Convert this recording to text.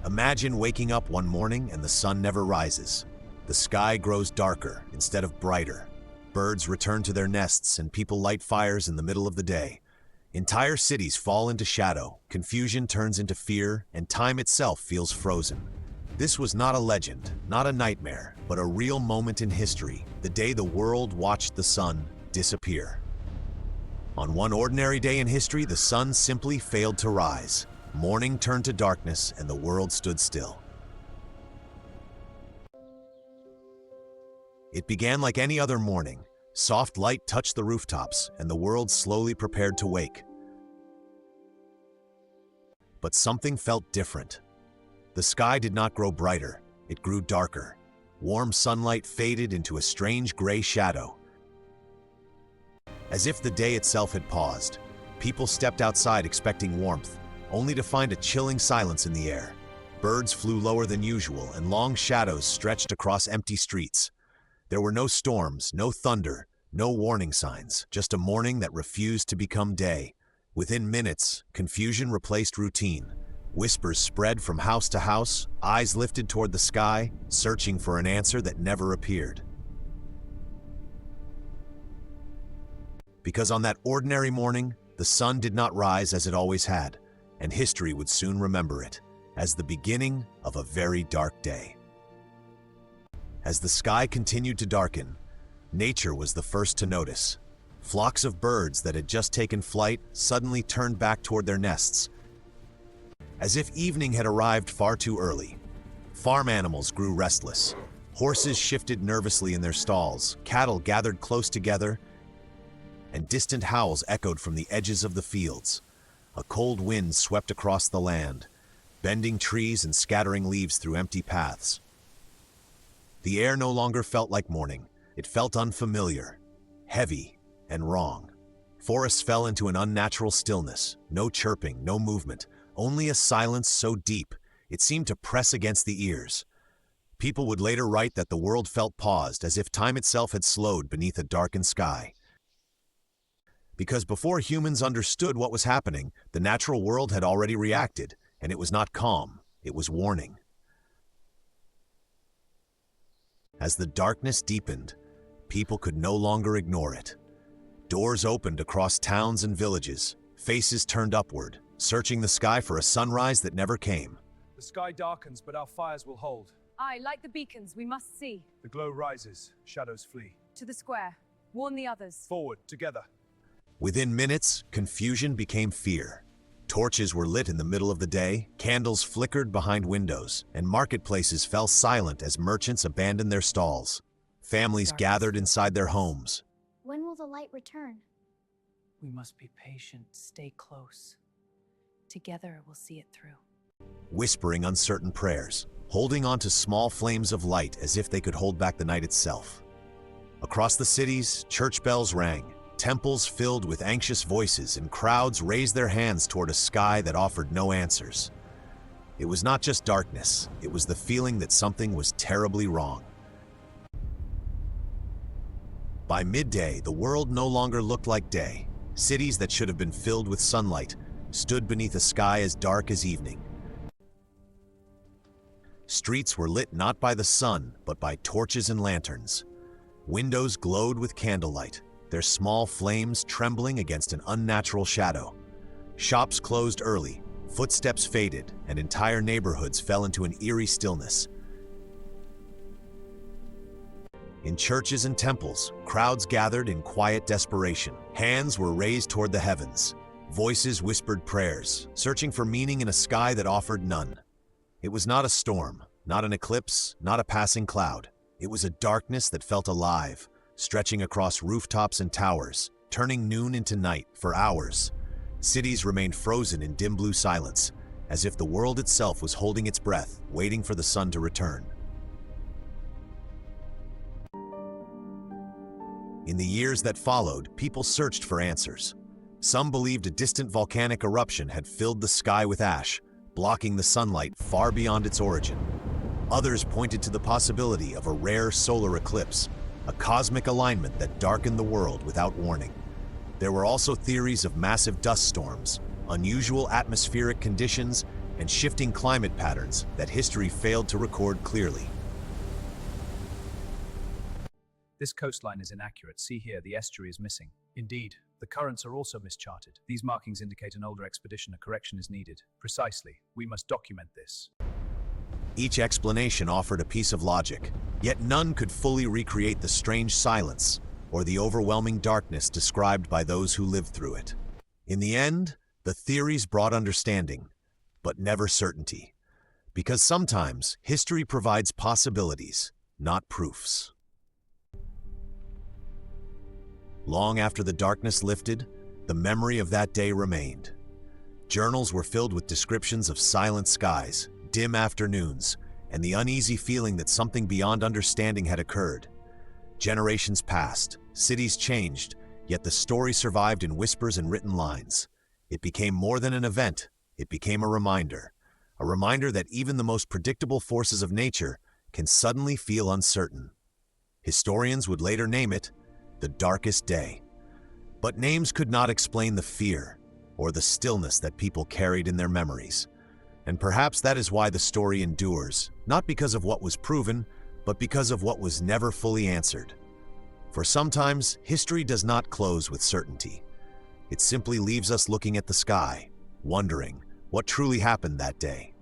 Imagine waking up one morning and the sun never rises. The sky grows darker instead of brighter. Birds return to their nests and people light fires in the middle of the day. Entire cities fall into shadow, confusion turns into fear, and time itself feels frozen. This was not a legend, not a nightmare, but a real moment in history, the day the world watched the sun disappear. On one ordinary day in history, the sun simply failed to rise. Morning turned to darkness and the world stood still. It began like any other morning. Soft light touched the rooftops and the world slowly prepared to wake. But something felt different. The sky did not grow brighter, it grew darker. Warm sunlight faded into a strange gray shadow. As if the day itself had paused, people stepped outside expecting warmth, only to find a chilling silence in the air. Birds flew lower than usual and long shadows stretched across empty streets. There were no storms, no thunder, no warning signs, just a morning that refused to become day. Within minutes, confusion replaced routine. Whispers spread from house to house, eyes lifted toward the sky, searching for an answer that never appeared. Because on that ordinary morning, the sun did not rise as it always had, and history would soon remember it as the beginning of a very dark day. As the sky continued to darken, nature was the first to notice. Flocks of birds that had just taken flight suddenly turned back toward their nests, as if evening had arrived far too early. Farm animals grew restless. Horses shifted nervously in their stalls, cattle gathered close together, and distant howls echoed from the edges of the fields. A cold wind swept across the land, bending trees and scattering leaves through empty paths. The air no longer felt like morning. It felt unfamiliar, heavy, and wrong. Forests fell into an unnatural stillness, no chirping, no movement, only a silence so deep it seemed to press against the ears. People would later write that the world felt paused, as if time itself had slowed beneath a darkened sky. Because before humans understood what was happening, the natural world had already reacted, and it was not calm, it was warning. As the darkness deepened, people could no longer ignore it. Doors opened across towns and villages, faces turned upward, searching the sky for a sunrise that never came. The sky darkens, but our fires will hold. Aye, like the beacons, we must see. The glow rises, shadows flee. To the square. Warn the others. Forward, together. Within minutes, confusion became fear. Torches were lit in the middle of the day, candles flickered behind windows, and marketplaces fell silent as merchants abandoned their stalls. Families gathered inside their homes. When will the light return? We must be patient, stay close. Together we'll see it through. Whispering uncertain prayers, holding on to small flames of light as if they could hold back the night itself. Across the cities, church bells rang, temples filled with anxious voices, and crowds raised their hands toward a sky that offered no answers. It was not just darkness, it was the feeling that something was terribly wrong. By midday, the world no longer looked like day. Cities that should have been filled with sunlight stood beneath a sky as dark as evening. Streets were lit not by the sun, but by torches and lanterns. Windows glowed with candlelight, their small flames trembling against an unnatural shadow. Shops closed early, footsteps faded, and entire neighborhoods fell into an eerie stillness. In churches and temples, crowds gathered in quiet desperation. Hands were raised toward the heavens. Voices whispered prayers, searching for meaning in a sky that offered none. It was not a storm, not an eclipse, not a passing cloud. It was a darkness that felt alive, stretching across rooftops and towers, turning noon into night for hours. Cities remained frozen in dim blue silence, as if the world itself was holding its breath, waiting for the sun to return. In the years that followed, people searched for answers. Some believed a distant volcanic eruption had filled the sky with ash, blocking the sunlight far beyond its origin. Others pointed to the possibility of a rare solar eclipse, a cosmic alignment that darkened the world without warning. There were also theories of massive dust storms, unusual atmospheric conditions, and shifting climate patterns that history failed to record clearly. This coastline is inaccurate. See here, the estuary is missing. Indeed, the currents are also mischarted. These markings indicate an older expedition. A correction is needed. Precisely. We must document this. Each explanation offered a piece of logic, yet none could fully recreate the strange silence or the overwhelming darkness described by those who lived through it. In the end, the theories brought understanding, but never certainty, because sometimes history provides possibilities, not proofs. Long after the darkness lifted, the memory of that day remained. Journals were filled with descriptions of silent skies, dim afternoons, and the uneasy feeling that something beyond understanding had occurred. Generations passed, cities changed, yet the story survived in whispers and written lines. It became more than an event, it became a reminder that even the most predictable forces of nature can suddenly feel uncertain. Historians would later name it the darkest day. But names could not explain the fear or the stillness that people carried in their memories. And perhaps that is why the story endures, not because of what was proven, but because of what was never fully answered. For sometimes, history does not close with certainty. It simply leaves us looking at the sky, wondering what truly happened that day.